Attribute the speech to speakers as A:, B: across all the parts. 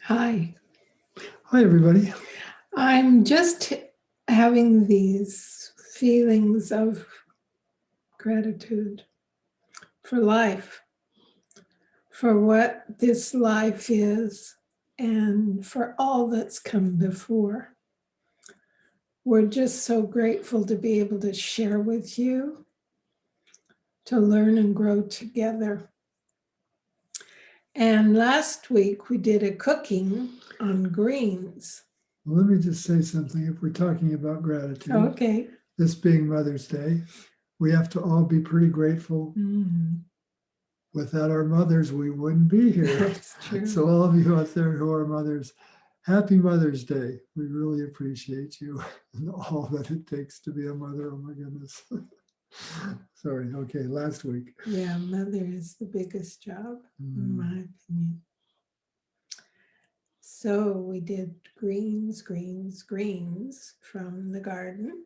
A: Hi.
B: Hi, everybody.
A: I'm just having these feelings of gratitude for life, for what this life is, and for all that's come before. We're just so grateful to be able to share with you, to learn and grow together. And last week we did a cooking on greens.
B: Well, let me just say something. If we're talking about gratitude,
A: Okay.
B: this being Mother's Day, we have to all be pretty grateful. Without our mothers, we wouldn't be here.
A: That's true.
B: So all of you out there who are mothers, happy Mother's Day. We really appreciate you and all that it takes to be a mother. Oh my goodness. Sorry. Okay, last week.
A: Yeah, mother is the biggest job, in my opinion. So we did greens from the garden.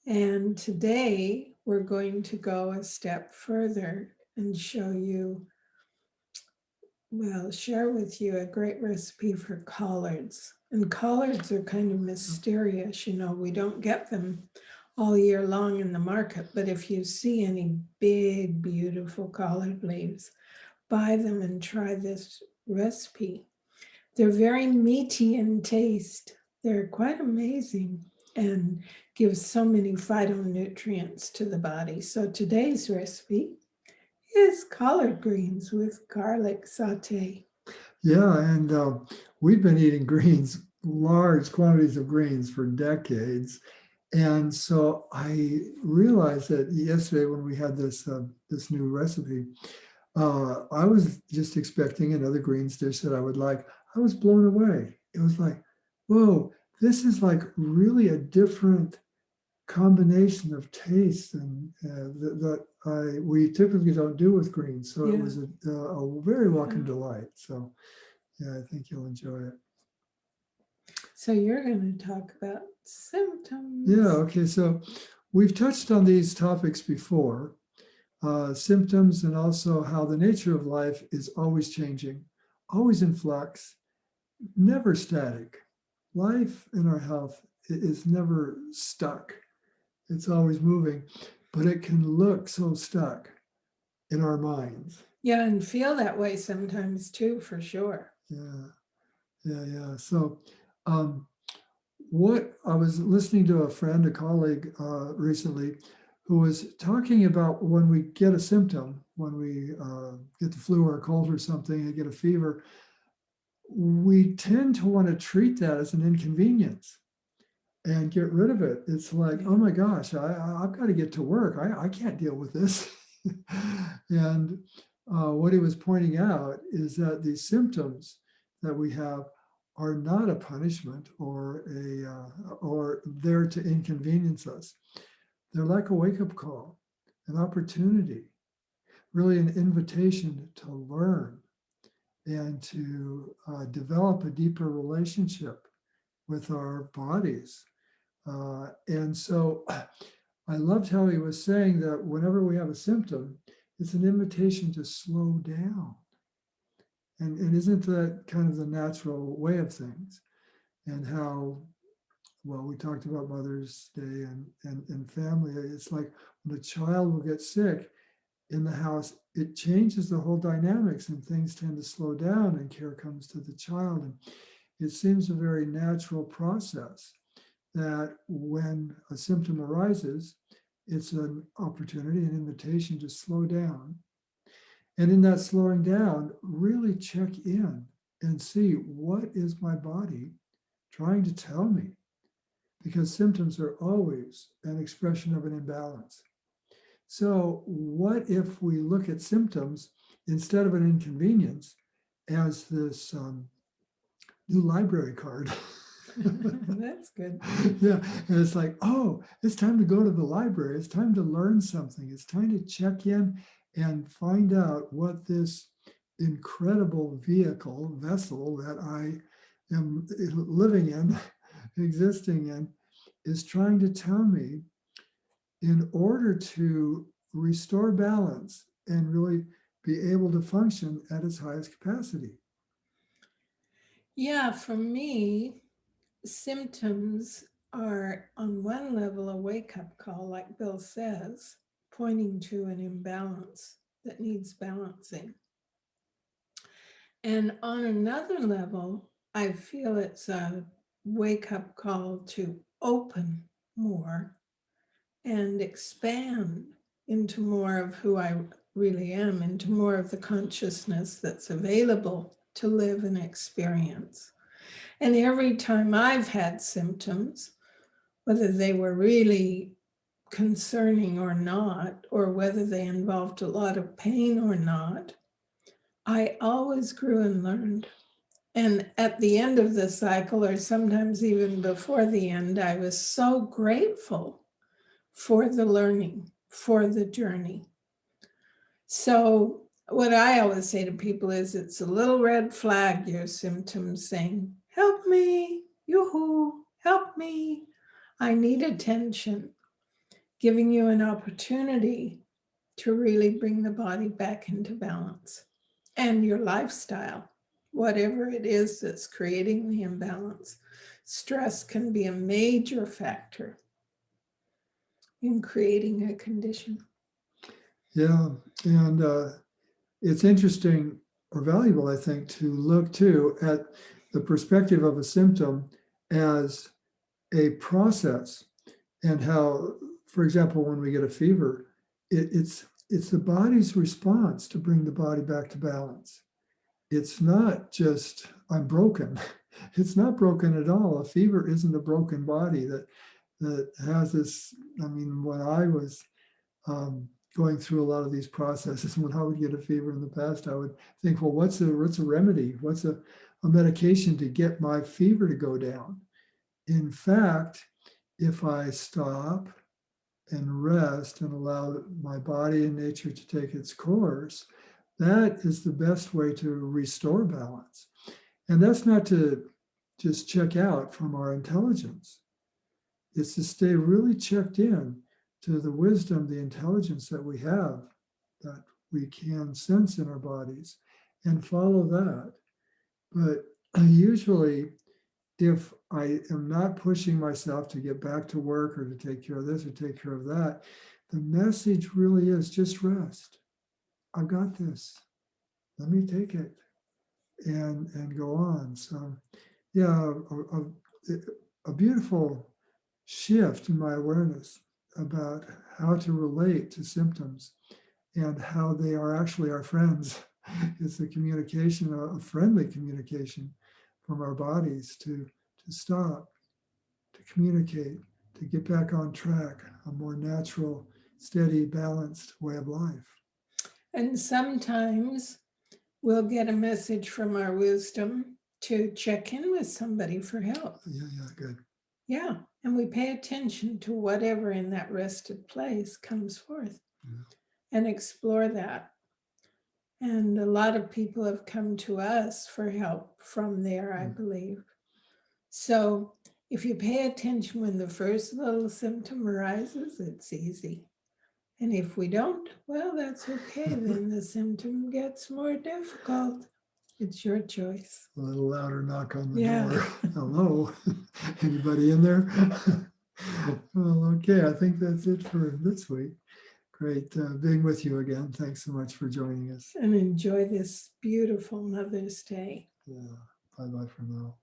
A: And today we're going to go a step further and show you, well, share with you a great recipe for collards. And collards are kind of mysterious, we don't get them all year long in the market, but if you see any big, beautiful collard leaves, buy them and try this recipe. They're very meaty in taste. They're quite amazing and give so many phytonutrients to the body. So today's recipe is collard greens with garlic saute.
B: Yeah, and we've been eating greens, large quantities of greens for decades. And so I realized that yesterday when we had this new recipe, I was just expecting another greens dish that I would like. I was blown away. It was like, whoa, this is like really a different combination of taste and that we typically don't do with greens. So it was a very welcome delight. So yeah, I think you'll enjoy it.
A: So you're going to talk about symptoms.
B: Yeah, okay. So we've touched on these topics before, symptoms, and also how the nature of life is always changing, always in flux, never static. Life and our health is never stuck. It's always moving, but it can look so stuck in our minds.
A: Yeah, and feel that way sometimes too, for sure.
B: Yeah. So what I was listening to a friend, a colleague recently, who was talking about when we get a symptom, when we get the flu or a cold or something and get a fever, we tend to want to treat that as an inconvenience and get rid of it. It's like, oh my gosh, I've got to get to work. I can't deal with this. And what he was pointing out is that these symptoms that we have are not a punishment or there to inconvenience us. They're like a wake-up call, an opportunity, really an invitation to learn and to develop a deeper relationship with our bodies. And so I loved how he was saying that whenever we have a symptom, it's an invitation to slow down. And isn't that kind of the natural way of things? And how, well, we talked about Mother's Day and family. It's like when a child will get sick in the house, it changes the whole dynamics and things tend to slow down and care comes to the child. And it seems a very natural process that when a symptom arises, it's an opportunity, an invitation to slow down. And in that slowing down, really check in and see, what is my body trying to tell me? Because symptoms are always an expression of an imbalance. So what if we look at symptoms instead of an inconvenience as this new library card?
A: That's good.
B: Yeah, and it's like, oh, it's time to go to the library. It's time to learn something. It's time to check in and find out what this incredible vessel that I am living in, existing in, is trying to tell me in order to restore balance and really be able to function at its highest capacity.
A: Yeah, for me, symptoms are on one level a wake up call, like Bill says, pointing to an imbalance that needs balancing. And on another level, I feel it's a wake up call to open more and expand into more of who I really am, into more of the consciousness that's available to live and experience. And every time I've had symptoms, whether they were really concerning or not, or whether they involved a lot of pain or not, I always grew and learned. And at the end of the cycle, or sometimes even before the end, I was so grateful for the learning, for the journey. So, what I always say to people is it's a little red flag, your symptoms saying, help me, yoo-hoo, help me. I need attention, giving you an opportunity to really bring the body back into balance and your lifestyle, whatever it is that's creating the imbalance. Stress can be a major factor in creating a condition.
B: Yeah, and it's interesting or valuable, I think, to look too at the perspective of a symptom as a process, and how, for example, when we get a fever, it's the body's response to bring the body back to balance. It's not just I'm broken. It's not broken at all. A fever isn't a broken body that has this. I mean, when I was going through a lot of these processes, when I would get a fever in the past, I would think, well, what's a remedy? What's a medication to get my fever to go down? In fact, if I stop and rest and allow my body and nature to take its course, that is the best way to restore balance. And that's not to just check out from our intelligence. It's to stay really checked in to the wisdom, the intelligence that we have, that we can sense in our bodies, and follow that. But usually, if I am not pushing myself to get back to work or to take care of this or take care of that, the message really is just rest. I've got this. Let me take it and go on. So, yeah, a beautiful shift in my awareness about how to relate to symptoms and how they are actually our friends. It's a communication, a friendly communication from our bodies to stop, to communicate, to get back on track, a more natural, steady, balanced way of life.
A: And sometimes we'll get a message from our wisdom to check in with somebody for help.
B: Yeah, good.
A: Yeah. And we pay attention to whatever in that rested place comes forth and explore that. And a lot of people have come to us for help from there, I believe. So if you pay attention when the first little symptom arises, it's easy. And if we don't, well, that's okay. Then the symptom gets more difficult. It's your choice.
B: A little louder knock on the
A: Yeah.
B: door. Hello, anybody in there? Well, okay, I think that's it for this week. Great being with you again. Thanks so much for joining us.
A: And enjoy this beautiful Mother's Day.
B: Yeah, bye-bye for now.